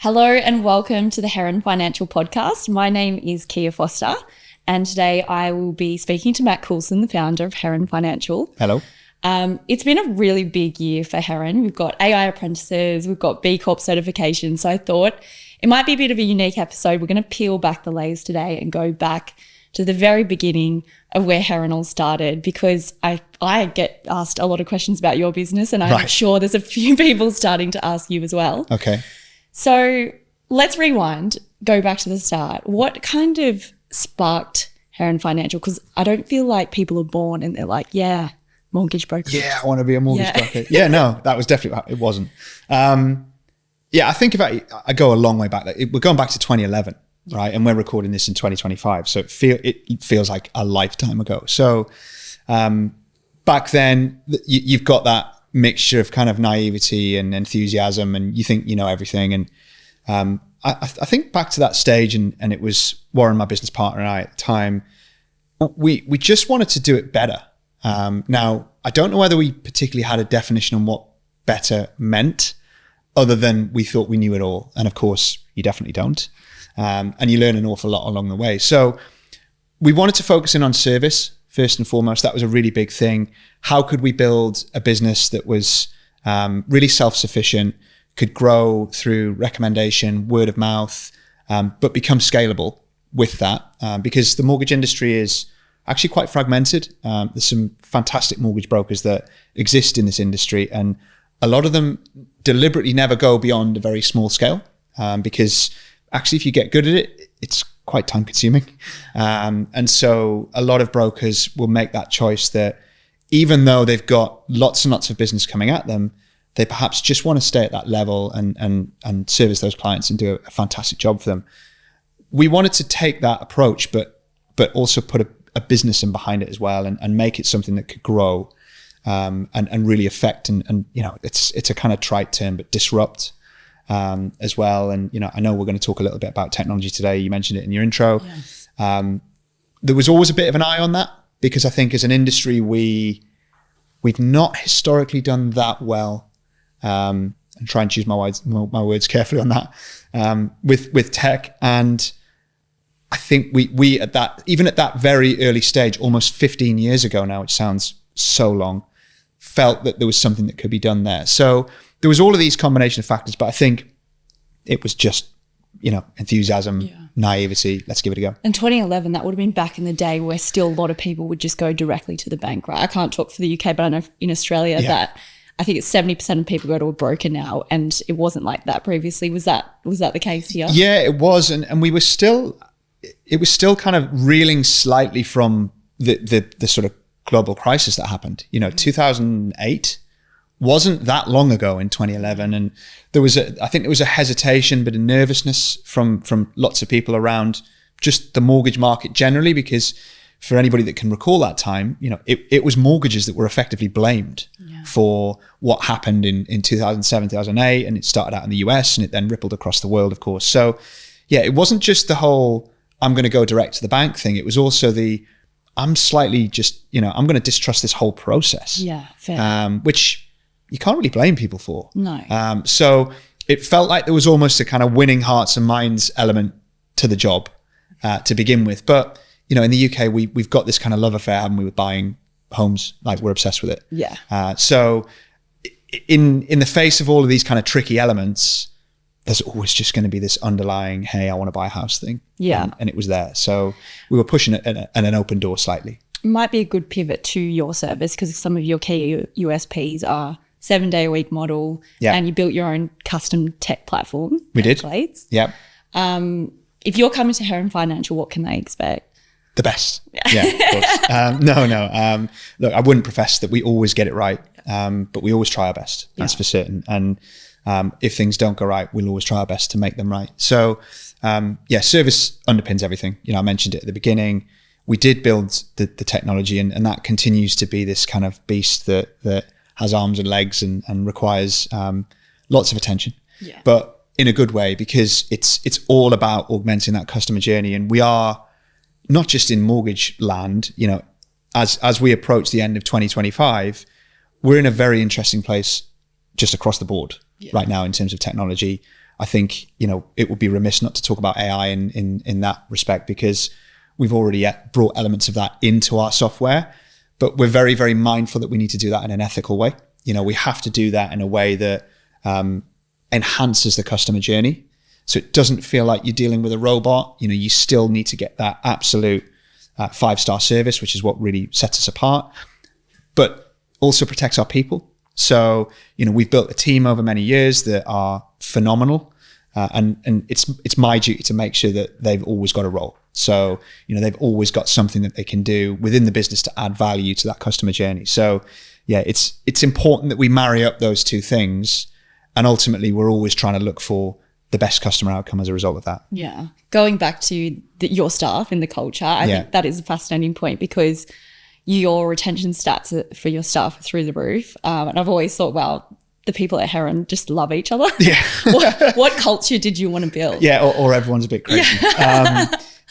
Hello and welcome to the Heron Financial Podcast. My name is Kia Foster and today I will be speaking to Matt Coulson, the founder of Heron Financial. Hello. It's been a really big year for Heron. We've got AI apprentices, we've got B Corp certification. So I thought it might be a bit of a unique episode. We're going to peel back the layers today and go back to the very beginning of where Heron all started, because I get asked a lot of questions about your business and I'm sure there's a few people starting to ask you as well. Okay. So let's rewind, go back to the start. What kind of sparked Heron Financial? Because I don't feel like people are born and they're like, yeah, mortgage broker. Yeah, I want to be a mortgage broker. Yeah, no, that was definitely, it wasn't. I think about it, I go a long way back. We're going back to 2011, right? And we're recording this in 2025. So it feels like a lifetime ago. So back then, you've got that mixture of kind of naivety and enthusiasm, and you think you know everything. And I think back to that stage, and it was Warren, my business partner, and I at the time, we just wanted to do it better. Now, I don't know whether we particularly had a definition on what better meant, other than we thought we knew it all. And of course, you definitely don't. And you learn an awful lot along the way. So we wanted to focus in on service first and foremost. That was a really big thing. How could we build a business that was really self-sufficient, could grow through recommendation, word of mouth, but become scalable with that? Because the mortgage industry is actually quite fragmented. There's some fantastic mortgage brokers that exist in this industry, and a lot of them deliberately never go beyond a very small scale, because actually if you get good at it, it's quite time consuming. And so a lot of brokers will make that choice that even though they've got lots and lots of business coming at them, they perhaps just want to stay at that level and service those clients and do a fantastic job for them. We wanted to take that approach, but also put a business in behind it as well, and make it something that could grow and really affect and you know, it's a kind of trite term, but disrupt as well. And, you know, I know we're going to talk a little bit about technology today. You mentioned it in your intro. Yeah. There was always a bit of an eye on that, because I think as an industry, we've not historically done that well. And try and choose my words carefully on that, with tech. And I think we at that, even at that very early stage, almost 15 years ago now, which sounds so long, felt that there was something that could be done there. So there was all of these combination of factors, but I think it was just, you know, enthusiasm, naivety. Let's give it a go. In 2011, that would have been back in the day where still a lot of people would just go directly to the bank, right? I can't talk for the UK, but I know in Australia that I think it's 70% of people go to a broker now, and it wasn't like that previously. Was that the case here? Yeah, it was. And we were still, it was still kind of reeling slightly from the sort of global crisis that happened. You know, 2008 wasn't that long ago in 2011. And there was I think there was a hesitation, but a nervousness from lots of people around just the mortgage market generally, because for anybody that can recall that time, you know, it was mortgages that were effectively blamed for what happened in 2007, 2008. And it started out in the US and it then rippled across the world, of course. So yeah, it wasn't just the whole, I'm going to go direct to the bank thing. It was also I'm slightly just, you know, I'm going to distrust this whole process. Yeah, fair. Which you can't really blame people for. No. So it felt like there was almost a kind of winning hearts and minds element to the job to begin with. But, you know, in the UK, we've got this kind of love affair, haven't we, with buying homes? Like, we're obsessed with it. Yeah. So in the face of all of these kind of tricky elements, there's always just going to be this underlying, hey, I want to buy a house thing. Yeah. And it was there. So we were pushing it at an open door slightly. Might be a good pivot to your service, because some of your key USPs are 7-day-a-week model, and you built your own custom tech platform. We did. Templates. Yeah. If you're coming to Heron Financial, what can they expect? The best. Yeah, of course. No. Look, I wouldn't profess that we always get it right, but we always try our best. That's for certain. And if things don't go right, we'll always try our best to make them right. So, service underpins everything. You know, I mentioned it at the beginning. We did build the technology, and that continues to be this kind of beast that has arms and legs and requires lots of attention. Yeah. But in a good way, because it's all about augmenting that customer journey. And we are not just in mortgage land, you know, as we approach the end of 2025, we're in a very interesting place just across the board right now in terms of technology. I think, it would be remiss not to talk about AI in that respect, because we've already brought elements of that into our software, but we're very, very mindful that we need to do that in an ethical way. We have to do that in a way that enhances the customer journey. So it doesn't feel like you're dealing with a robot. You still need to get that absolute 5-star service, which is what really sets us apart, but also protects our people. So, we've built a team over many years that are phenomenal. And it's my duty to make sure that they've always got a role. So, they've always got something that they can do within the business to add value to that customer journey. So yeah, it's important that we marry up those two things. And ultimately, we're always trying to look for the best customer outcome as a result of that. Yeah. Going back to your staff and the culture, I think that is a fascinating point, because your retention stats for your staff are through the roof. And I've always thought, well, the people at Heron just love each other. Yeah. What culture did you want to build? Yeah, or everyone's a bit crazy.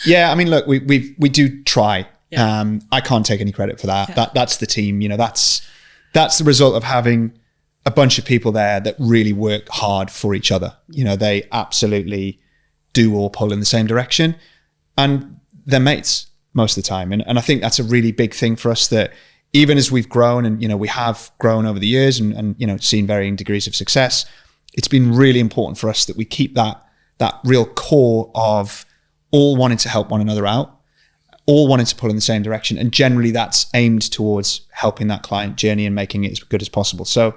Yeah. I mean, look, we do try. Yeah. I can't take any credit for that. Yeah. That's the team. That's the result of having a bunch of people there that really work hard for each other. They absolutely do all pull in the same direction, and they're mates most of the time. And I think that's a really big thing for us, that even as we've grown, and, we have grown over the years and seen varying degrees of success, it's been really important for us that we keep that real core of all wanting to help one another out, all wanting to pull in the same direction. And generally that's aimed towards helping that client journey and making it as good as possible. So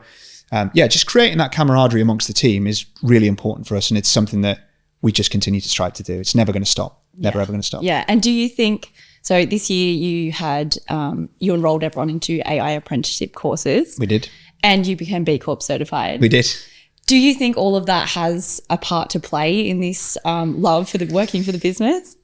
just creating that camaraderie amongst the team is really important for us. And it's something that we just continue to strive to do. It's never going to stop. Never, ever going to stop. Yeah. And do you think, so this year you had, you enrolled everyone into AI apprenticeship courses. We did. And you became B Corp certified. We did. Do you think all of that has a part to play in this love for working for the business?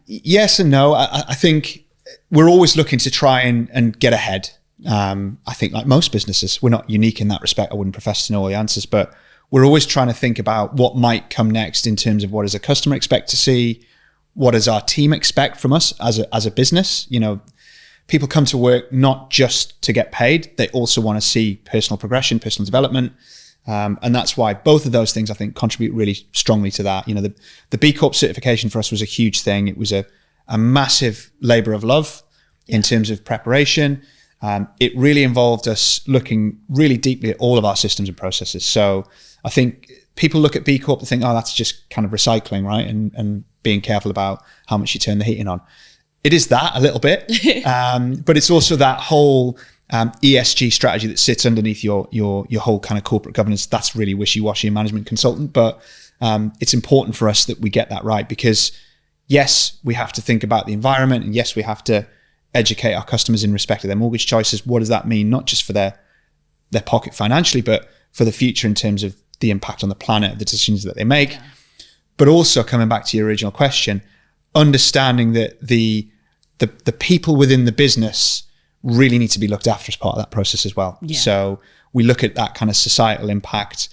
Yes and no. I think we're always looking to try and get ahead. I think like most businesses, we're not unique in that respect. I wouldn't profess to know all the answers, but we're always trying to think about what might come next in terms of what does a customer expect to see? What does our team expect from us as a business? People come to work not just to get paid. They also want to see personal progression, personal development. And that's why both of those things, I think, contribute really strongly to that. The B Corp certification for us was a huge thing. It was a massive labor of love in terms of preparation. It really involved us looking really deeply at all of our systems and processes. So I think people look at B Corp and think, oh, that's just kind of recycling, right? And being careful about how much you turn the heating on. It is that a little bit, but it's also that whole ESG strategy that sits underneath your whole kind of corporate governance. That's really wishy-washy and management consultant, but it's important for us that we get that right, because yes, we have to think about the environment, and yes, we have to educate our customers in respect to their mortgage choices. What does that mean? Not just for their pocket financially, but for the future in terms of the impact on the planet, the decisions that they make. Yeah. But also, coming back to your original question, understanding that the people within the business really need to be looked after as part of that process as well. Yeah. So we look at that kind of societal impact.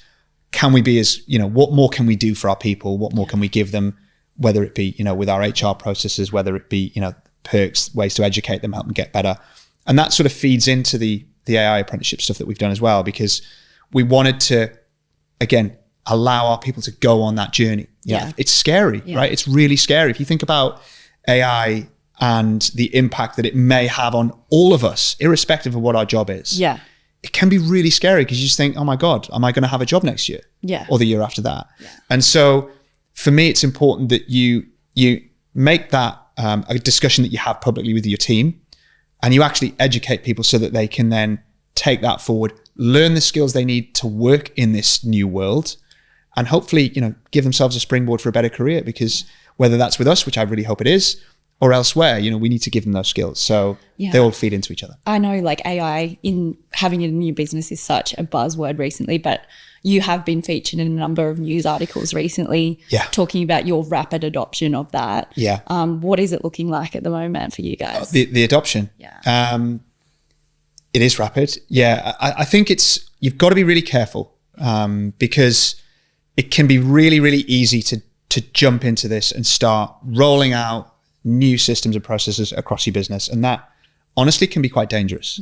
Can we be what more can we do for our people? What more can we give them, whether it be, with our HR processes, whether it be, perks, ways to educate them, help them get better. And that sort of feeds into the AI apprenticeship stuff that we've done as well, because we wanted to, again, allow our people to go on that journey. Yeah. It's scary, right? It's really scary. If you think about AI and the impact that it may have on all of us, irrespective of what our job is. Yeah. It can be really scary, because you just think, oh my God, am I going to have a job next year? Yeah. Or the year after that? Yeah. And so for me, it's important that you make that a discussion that you have publicly with your team, and you actually educate people so that they can then take that forward, learn the skills they need to work in this new world, and hopefully, give themselves a springboard for a better career, because whether that's with us, which I really hope it is, or elsewhere, we need to give them those skills. So they all feed into each other. I know, like, AI in having it in your business is such a buzzword recently, but you have been featured in a number of news articles recently talking about your rapid adoption of that. Yeah. What is it looking like at the moment for you guys? The adoption. Yeah. It is rapid. Yeah. I think you've got to be really careful because it can be really, really easy to jump into this and start rolling out new systems and processes across your business. And that honestly can be quite dangerous.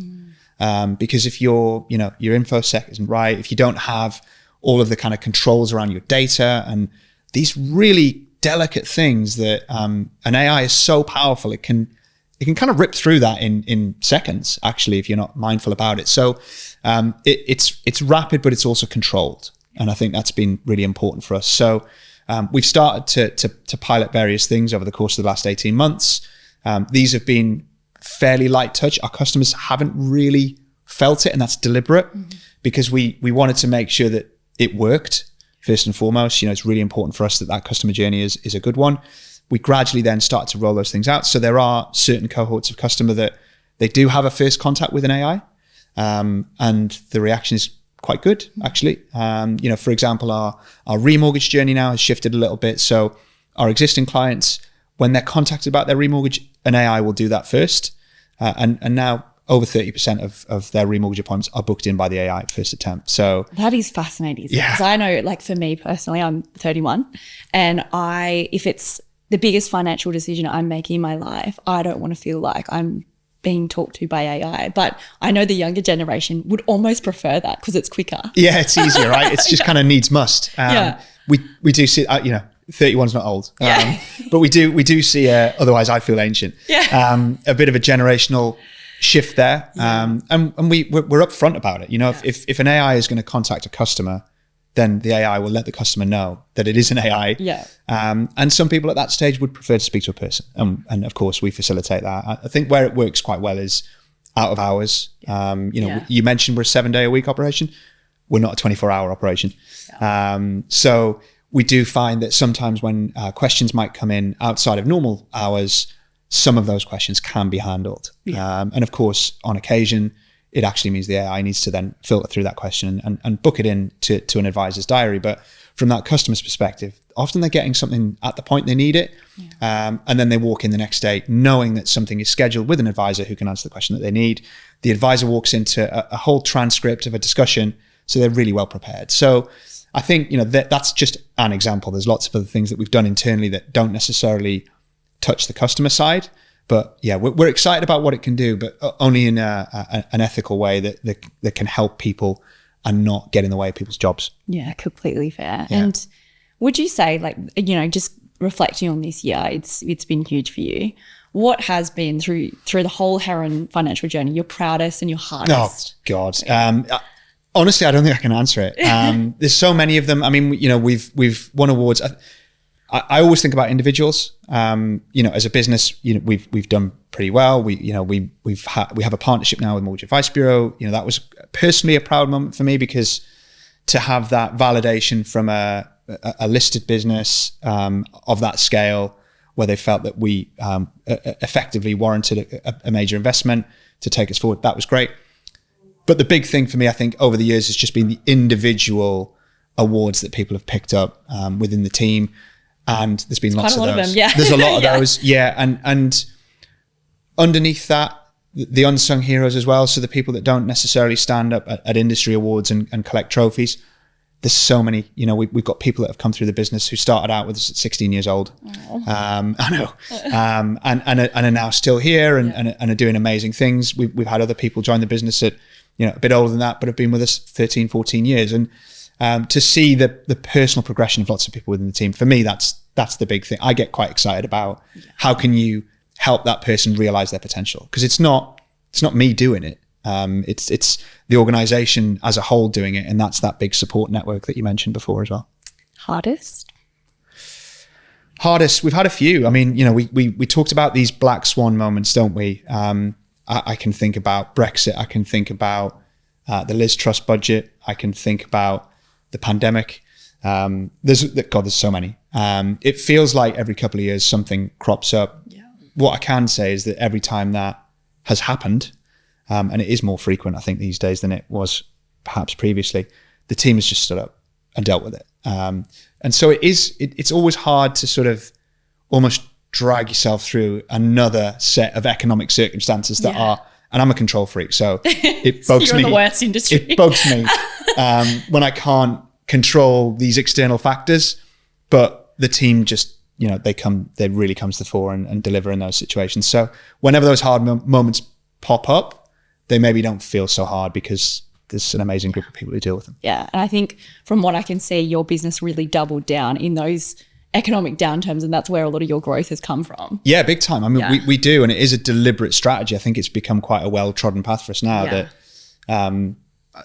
Because if your infosec isn't right, if you don't have all of the kind of controls around your data and these really delicate things that an AI is so powerful. It can kind of rip through that in seconds, actually, if you're not mindful about it. So it's rapid, but it's also controlled. And I think that's been really important for us. So we've started to pilot various things over the course of the last 18 months. These have been fairly light touch. Our customers haven't really felt it, and that's deliberate because we wanted to make sure that it worked first and foremost. It's really important for us that customer journey is a good one. We gradually then start to roll those things out. So there are certain cohorts of customer that they do have a first contact with an AI, and the reaction is quite good, actually. For example, our remortgage journey now has shifted a little bit. So our existing clients, when they're contacted about their remortgage, an AI will do that first. And now over 30% of their remortgage appointments are booked in by the AI at first attempt. So that is fascinating. Yeah. Because I know, like for me personally, I'm 31, and if it's the biggest financial decision I'm making in my life, I don't want to feel like I'm being talked to by AI. But I know the younger generation would almost prefer that because it's quicker. Yeah, it's easier, right? It's just kind of needs must. We do see, 31's not old, but we do see, otherwise I feel ancient, a bit of a generational shift there. And we're upfront about it. If an AI is going to contact a customer, then the AI will let the customer know that it is an AI. Yeah. And some people at that stage would prefer to speak to a person. And of course we facilitate that. I think where it works quite well is out of hours. You mentioned we're a 7-day-a-week operation. We're not a 24-hour operation. Yeah. So we do find that sometimes when questions might come in outside of normal hours, some of those questions can be handled. Yeah. And of course, on occasion, it actually means the AI needs to then filter through that question and book it in to an advisor's diary. But from that customer's perspective, often they're getting something at the point they need it. Yeah. And then they walk in the next day knowing that something is scheduled with an advisor who can answer the question that they need. The advisor walks into a whole transcript of a discussion, so they're really well prepared. So I think, that's just an example. There's lots of other things that we've done internally that don't necessarily touch the customer side. But yeah, we're excited about what it can do, but only in an ethical way that can help people and not get in the way of people's jobs. Yeah, completely fair. Yeah. And would you say, just reflecting on this year, it's been huge for you. What has been through the whole Heron financial journey your proudest and your hardest? Oh God. Honestly, I don't think I can answer it. There's so many of them. I mean, we've won awards. I always think about individuals. As a business, we've done pretty well. We have a partnership now with Mortgage Advice Bureau. That was personally a proud moment for me because to have that validation from a listed business of that scale, where they felt that we effectively warranted a major investment to take us forward, that was great. But the big thing for me, I think, over the years has just been the individual awards that people have picked up within the team. And there's been lots of those. Of them, yeah. There's a lot of those, yeah. And underneath that, the unsung heroes as well. So the people that don't necessarily stand up at industry awards and collect trophies. There's so many. We've got people that have come through the business who started out with us at 16 years old. I know, and are now still here and are doing amazing things. We've had other people join the business at a bit older than that, but have been with us 13, 14 years. And to see the personal progression of lots of people within the team, for me, that's the big thing. I get quite excited about how can you help that person realize their potential, because it's not me doing it. It's the organization as a whole doing it, and that's that big support network that you mentioned before as well. Hardest, we've had a few. I mean, we talked about these black swan moments, don't we? I can think about Brexit. I can think about the Liz Truss budget. I can think about the pandemic. There's so many. It feels like every couple of years something crops up. Yeah. What I can say is that every time that has happened, and it is more frequent, I think, these days than it was perhaps previously, the team has just stood up and dealt with it. And so it's always hard to sort of almost drag yourself through another set of economic circumstances that are, and I'm a control freak, so it bugs You're me. in the worst industry. It bugs me when I can't control these external factors, but the team just, they really comes to the fore and deliver in those situations. So whenever those hard moments pop up, they maybe don't feel so hard because there's an amazing group of people who deal with them. Yeah. And I think from what I can see, your business really doubled down in those economic downturns, and that's where a lot of your growth has come from. Yeah, big time. I mean, we do, and it is a deliberate strategy. I think it's become quite a well-trodden path for us now that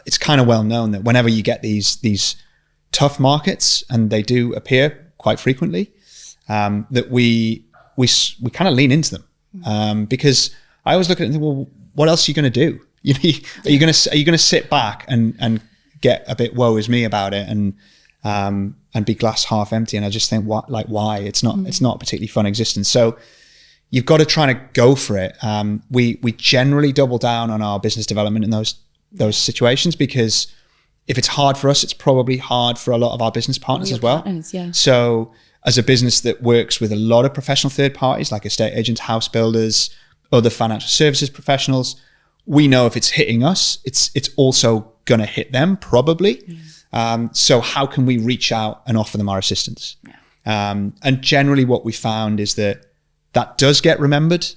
it's kind of well known that whenever you get these tough markets, and they do appear quite frequently, that we kind of lean into them, because I always look at it and think, well, what else are you going to do? Are you going to sit back and get a bit woe is me about it and be glass half empty? And I just think, why? It's not a particularly fun existence. So you've got to try to go for it. We generally double down on our business development in those situations, because if it's hard for us, it's probably hard for a lot of our business partners as well. So as a business that works with a lot of professional third parties like estate agents, house builders, other financial services professionals, we know if it's hitting us, it's also going to hit them probably. So how can we reach out and offer them our assistance? And generally what we found is that does get remembered.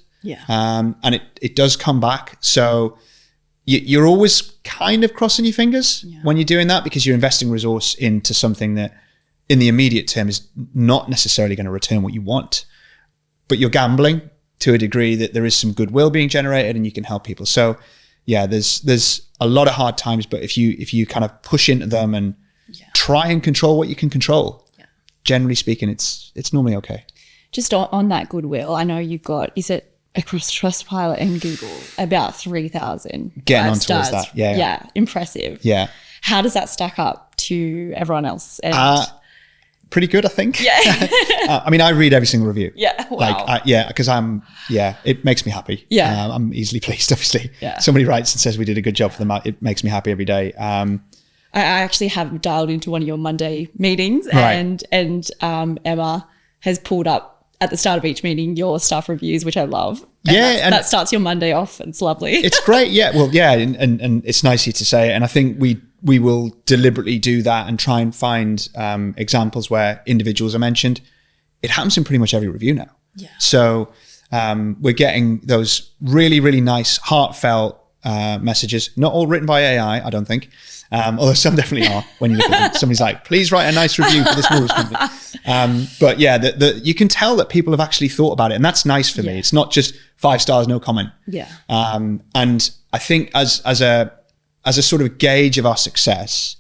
And it does come back. So you're always kind of crossing your fingers when you're doing that, because you're investing resource into something that in the immediate term is not necessarily going to return what you want, but you're gambling to a degree that there is some goodwill being generated and you can help people. So yeah, there's a lot of hard times, but if you kind of push into them and try and control what you can control, generally speaking, it's normally okay. Just on that goodwill, I know you've got, is it across Trustpilot and Google, about 3,000 getting on towards that. Yeah, impressive. Yeah. How does that stack up to everyone else? Pretty good, I think. Yeah. I mean, I read every single review. Yeah. Wow. Because it makes me happy. Yeah. I'm easily pleased, obviously. Yeah. Somebody writes and says we did a good job for them. It makes me happy every day. I actually have dialed into one of your Monday meetings, right. and Emma has pulled up at the start of each meeting your staff reviews, which I love. And that starts your Monday off. It's lovely. It's great. Yeah. Well, yeah. And it's nice of you to say it. And I think we will deliberately do that and try and find examples where individuals are mentioned. It happens in pretty much every review now. Yeah. So we're getting those really, really nice, heartfelt messages, not all written by AI, I don't think. Although some definitely are. When you look at them, somebody's like, please write a nice review for this mortgage company. But yeah, you can tell that people have actually thought about it, and that's nice for me. It's not just 5 stars, no comment. Yeah. And I think as a sort of gauge of our success,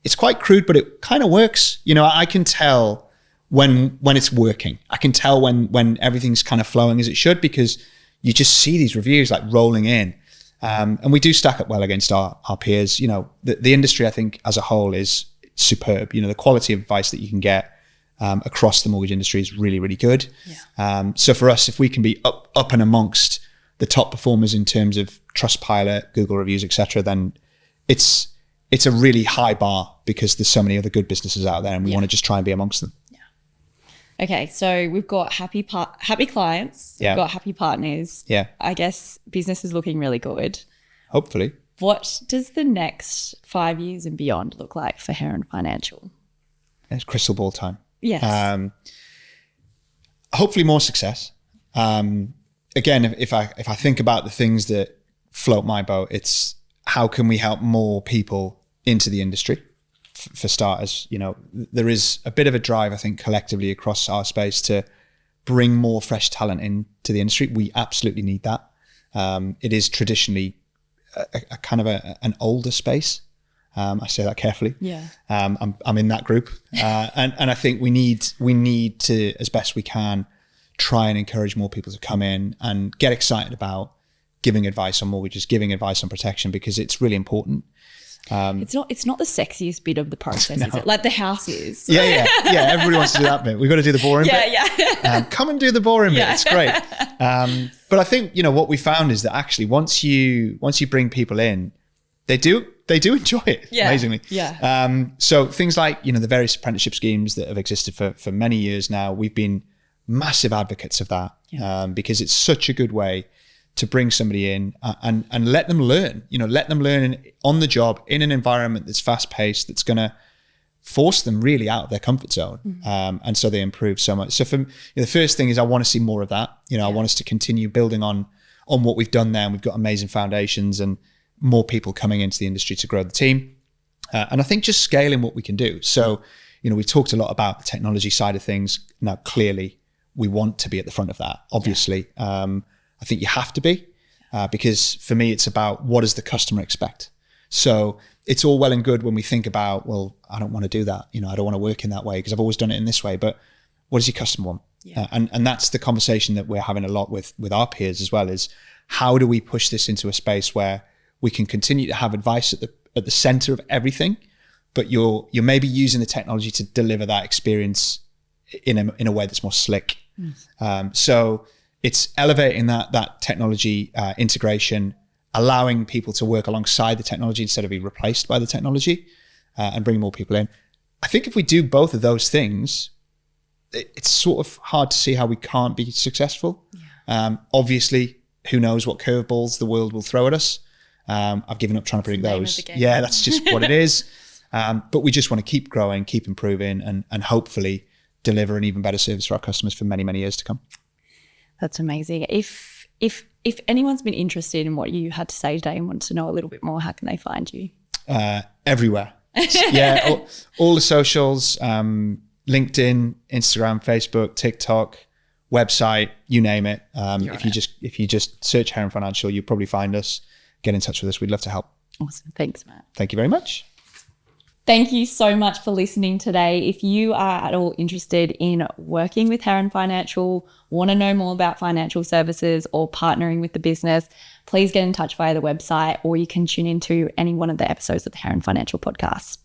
it's quite crude, but it kind of works. I can tell when it's working. I can tell when everything's kind of flowing as it should, because you just see these reviews like rolling in. And we do stack up well against our peers. The industry, I think, as a whole is superb. The quality of advice that you can get across the mortgage industry is really, really good. Yeah. So for us, if we can be up and amongst the top performers in terms of Trustpilot, Google reviews, etc., then it's a really high bar, because there's so many other good businesses out there, and we want to just try and be amongst them. Okay, so we've got happy clients, we've got happy partners. Yeah. I guess business is looking really good. Hopefully. What does the next 5 years and beyond look like for Heron Financial? It's crystal ball time. Yes. Hopefully more success. Again, if I think about the things that float my boat, it's how can we help more people into the industry? For starters, there is a bit of a drive, I think, collectively across our space to bring more fresh talent into the industry. We absolutely need that. It is traditionally a kind of an older space. I say that carefully. Yeah. I'm in that group, and I think we need to, as best we can, try and encourage more people to come in and get excited about giving advice on mortgages, giving advice on protection, because it's really important. It's not the sexiest bit of the process, is it? Like the house is. Yeah. Everybody wants to do that bit. We've got to do the boring bit. Yeah. Come and do the boring bit. It's great. But I think what we found is that actually once you bring people in, they do enjoy it. Amazingly. Yeah. So things like the various apprenticeship schemes that have existed for many years now, we've been massive advocates of that, because it's such a good way to bring somebody in and let them learn, let them learn on the job in an environment that's fast paced, that's going to force them really out of their comfort zone. And so they improve so much. So for the first thing is I want to see more of that. I want us to continue building on what we've done there. And we've got amazing foundations, and more people coming into the industry to grow the team. And I think just scaling what we can do. So, we talked a lot about the technology side of things. Now, clearly, we want to be at the front of that, obviously. I think you have to be, because for me, it's about what does the customer expect? So it's all well and good when we think about, well, I don't want to do that. I don't want to work in that way because I've always done it in this way. But what does your customer want? Yeah. And that's the conversation that we're having a lot with our peers as well, is how do we push this into a space where we can continue to have advice at the center of everything, but you're maybe using the technology to deliver that experience in a way that's more slick. So it's elevating that technology integration, allowing people to work alongside the technology instead of being replaced by the technology, and bring more people in. I think if we do both of those things, it's sort of hard to see how we can't be successful. Obviously, who knows what curveballs the world will throw at us. I've given up trying to predict those. Yeah, that's just what it is. But we just want to keep growing, keep improving, and hopefully deliver an even better service for our customers for many, many years to come. That's amazing. If anyone's been interested in what you had to say today and wants to know a little bit more, how can they find you? Everywhere. Yeah, all the socials, LinkedIn, Instagram, Facebook, TikTok, website, you name it. If you just search Heron Financial, you'll probably find us. Get in touch with us. We'd love to help. Awesome. Thanks, Matt. Thank you very much. Thank you so much for listening today. If you are at all interested in working with Heron Financial, want to know more about financial services or partnering with the business, please get in touch via the website, or you can tune into any one of the episodes of the Heron Financial Podcast.